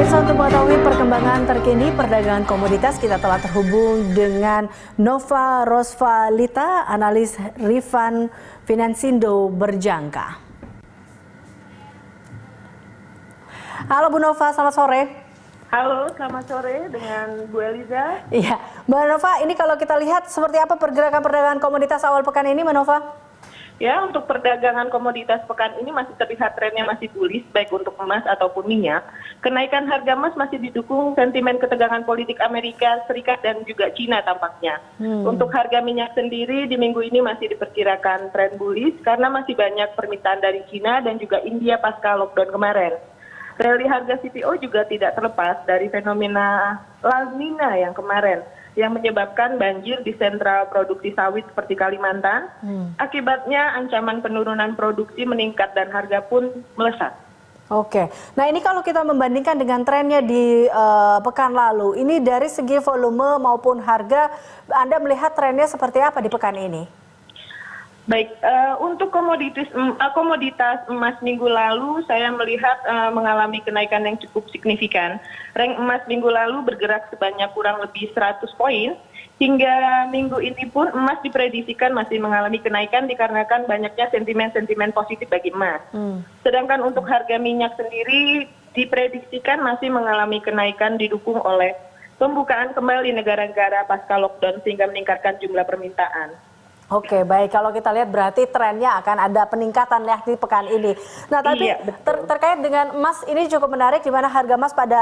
Pemirsa, untuk mengetahui perkembangan terkini perdagangan komoditas, kita telah terhubung dengan Nova Rosvalita, analis Rifan Finansindo Berjangka. Halo Bu Nova, selamat sore. Halo, selamat sore dengan Bu Eliza. Iya, Mbak Nova, ini kalau kita lihat seperti apa pergerakan perdagangan komoditas awal pekan ini, Mbak Nova? Ya, untuk perdagangan komoditas pekan ini masih terlihat trennya masih bullish, baik untuk emas ataupun minyak. Kenaikan harga emas masih didukung sentimen ketegangan politik Amerika Serikat dan juga Cina tampaknya. Untuk harga minyak sendiri di minggu ini masih diperkirakan tren bullish karena masih banyak permintaan dari Cina dan juga India pasca lockdown kemarin. Rally harga CPO juga tidak terlepas dari fenomena La Nina yang kemarin, yang menyebabkan banjir di sentra produksi sawit seperti Kalimantan. Akibatnya ancaman penurunan produksi meningkat dan harga pun melesat. Oke, nah ini kalau kita membandingkan dengan trennya di pekan lalu, ini dari segi volume maupun harga, Anda melihat trennya seperti apa di pekan ini? Baik, untuk komoditas emas minggu lalu saya melihat mengalami kenaikan yang cukup signifikan. Rank emas minggu lalu bergerak sebanyak kurang lebih 100 poin. Hingga minggu ini pun emas diprediksikan masih mengalami kenaikan dikarenakan banyaknya sentimen-sentimen positif bagi emas. Sedangkan untuk harga minyak sendiri diprediksikan masih mengalami kenaikan didukung oleh pembukaan kembali negara-negara pasca lockdown sehingga meningkatkan jumlah permintaan. Oke, baik. Kalau kita lihat berarti trennya akan ada peningkatan ya di pekan ini. Nah, tapi terkait dengan emas ini cukup menarik, di mana harga emas pada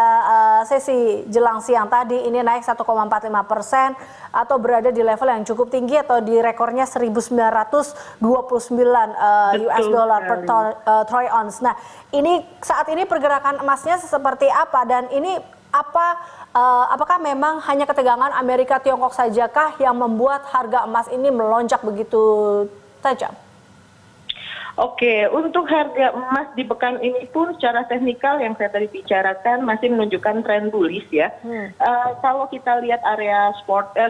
sesi jelang siang tadi ini naik 1,45% atau berada di level yang cukup tinggi atau di rekornya 1.929 US dollar per troy ounce. Nah, ini saat ini pergerakan emasnya seperti apa dan ini apakah memang hanya ketegangan Amerika Tiongkok sajakah yang membuat harga emas ini melonjak begitu tajam? Oke, untuk harga emas di pekan ini pun secara teknikal yang saya tadi bicarakan masih menunjukkan tren bullish ya. Kalau kita lihat area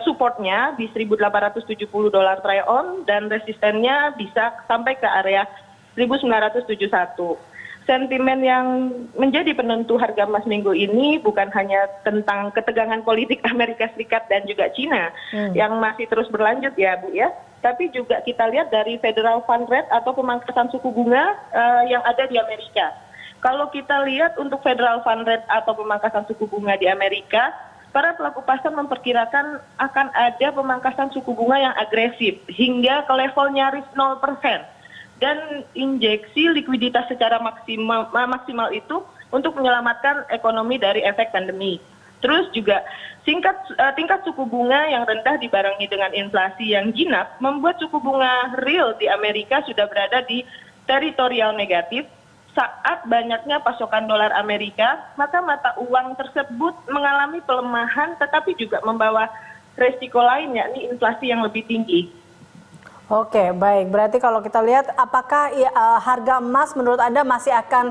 supportnya di 1.870 dolar troy ounce dan resistennya bisa sampai ke area 1.971. Sentimen yang menjadi penentu harga emas minggu ini bukan hanya tentang ketegangan politik Amerika Serikat dan juga Cina yang masih terus berlanjut ya Bu ya, tapi juga kita lihat dari Federal Fund Rate atau pemangkasan suku bunga yang ada di Amerika. Kalau kita lihat untuk Federal Fund Rate atau pemangkasan suku bunga di Amerika, para pelaku pasar memperkirakan akan ada pemangkasan suku bunga yang agresif hingga ke level nyaris 0%. Dan injeksi likuiditas secara maksimal itu untuk menyelamatkan ekonomi dari efek pandemi. Terus juga tingkat suku bunga yang rendah dibarengi dengan inflasi yang jinak membuat suku bunga real di Amerika sudah berada di teritorial negatif. Saat banyaknya pasokan dolar Amerika, maka mata uang tersebut mengalami pelemahan tetapi juga membawa resiko lain yakni inflasi yang lebih tinggi. Oke, baik. Berarti kalau kita lihat, apakah harga emas menurut Anda masih akan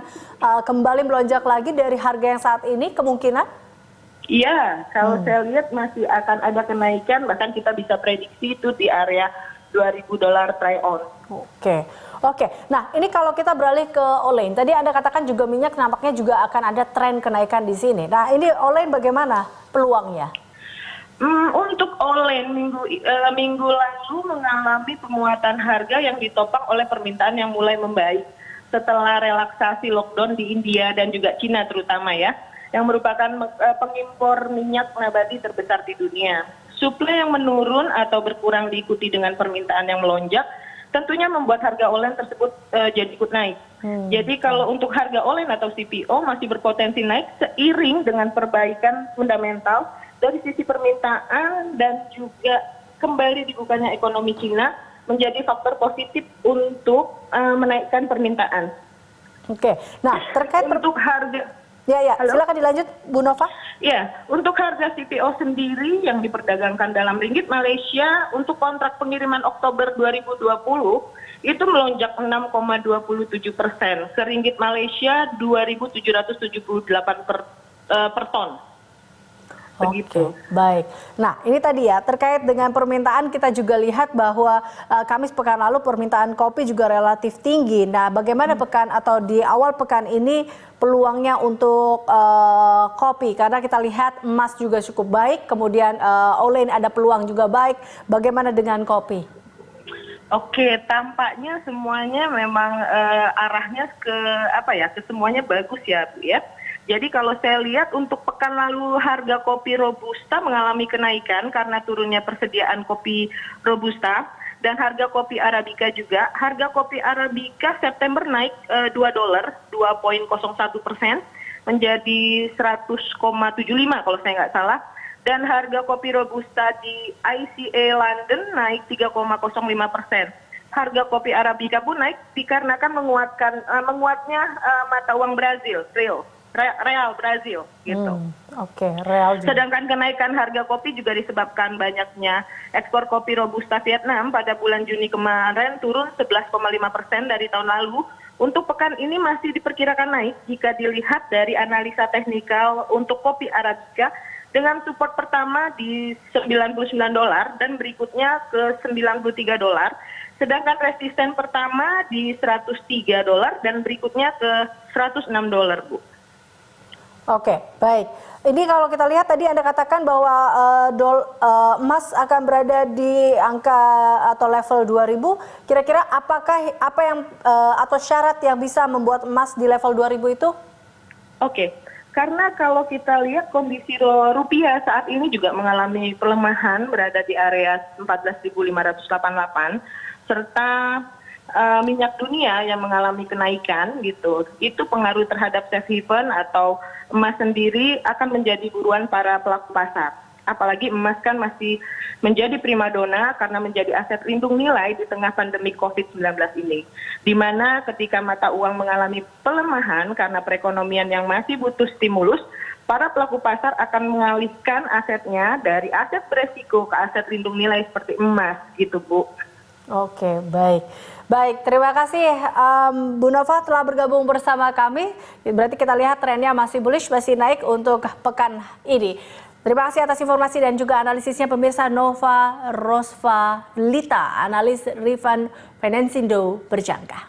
kembali melonjak lagi dari harga yang saat ini kemungkinan? Iya, kalau saya lihat masih akan ada kenaikan, bahkan kita bisa prediksi itu di area 2.000 dolar troy ounce. Oke. Nah, ini kalau kita beralih ke Olain, tadi Anda katakan juga minyak nampaknya juga akan ada tren kenaikan di sini. Nah, ini Olain bagaimana peluangnya? Untuk Olain minggu lalu mengalami penguatan harga yang ditopang oleh permintaan yang mulai membaik setelah relaksasi lockdown di India dan juga Cina terutama ya, yang merupakan pengimpor minyak nabati terbesar di dunia. Suplai yang menurun atau berkurang diikuti dengan permintaan yang melonjak, tentunya membuat harga Olain tersebut jadi ikut naik. Jadi kalau untuk harga Olain atau CPO masih berpotensi naik seiring dengan perbaikan fundamental dari sisi permintaan dan juga kembali dibukanya ekonomi Cina menjadi faktor positif untuk menaikkan permintaan. Oke, nah terkait untuk harga, silakan dilanjut Bu Nova. Ya, untuk harga CPO sendiri yang diperdagangkan dalam ringgit Malaysia untuk kontrak pengiriman Oktober 2020 itu melonjak 6,27% ke ringgit Malaysia 2.778 per ton. Begitu. Baik. Nah, ini tadi ya terkait dengan permintaan, kita juga lihat bahwa Kamis pekan lalu permintaan kopi juga relatif tinggi. Nah, bagaimana pekan atau di awal pekan ini peluangnya untuk kopi? Karena kita lihat emas juga cukup baik, kemudian Olain ada peluang juga baik. Bagaimana dengan kopi? Oke, tampaknya semuanya memang arahnya ke semuanya bagus ya, Bu ya. Jadi kalau saya lihat untuk pekan lalu harga kopi Robusta mengalami kenaikan karena turunnya persediaan kopi Robusta dan harga kopi Arabica juga. Harga kopi Arabica September naik $2, 2,01% menjadi 100,75 kalau saya nggak salah. Dan harga kopi Robusta di ICA London naik 3,05%. Harga kopi Arabica pun naik dikarenakan menguatnya mata uang Brazil, real Brazil gitu. Real juga. Sedangkan kenaikan harga kopi juga disebabkan banyaknya ekspor kopi Robusta Vietnam pada bulan Juni kemarin turun 11,5% dari tahun lalu. Untuk pekan ini masih diperkirakan naik jika dilihat dari analisa teknikal untuk kopi Arabica dengan support pertama di $99 dan berikutnya ke $93. Sedangkan resisten pertama di $103 dan berikutnya ke $106, Bu. Oke, baik. Ini kalau kita lihat tadi Anda katakan bahwa emas akan berada di angka atau level 2000. Kira-kira apa yang atau syarat yang bisa membuat emas di level 2000 itu? Oke. Karena kalau kita lihat kondisi rupiah saat ini juga mengalami pelemahan berada di area 14.588 serta minyak dunia yang mengalami kenaikan gitu. Itu pengaruh terhadap safe haven atau emas sendiri akan menjadi buruan para pelaku pasar. Apalagi emas kan masih menjadi primadona karena menjadi aset lindung nilai di tengah pandemi COVID-19 ini. Di mana ketika mata uang mengalami pelemahan karena perekonomian yang masih butuh stimulus, para pelaku pasar akan mengalihkan asetnya dari aset beresiko ke aset lindung nilai seperti emas gitu, Bu. Oke, baik. Baik, terima kasih Bu Nova telah bergabung bersama kami. Berarti kita lihat trennya masih bullish, masih naik untuk pekan ini. Terima kasih atas informasi dan juga analisisnya pemirsa. Nova Rosvalita, analis Rifan Financindo berjangka.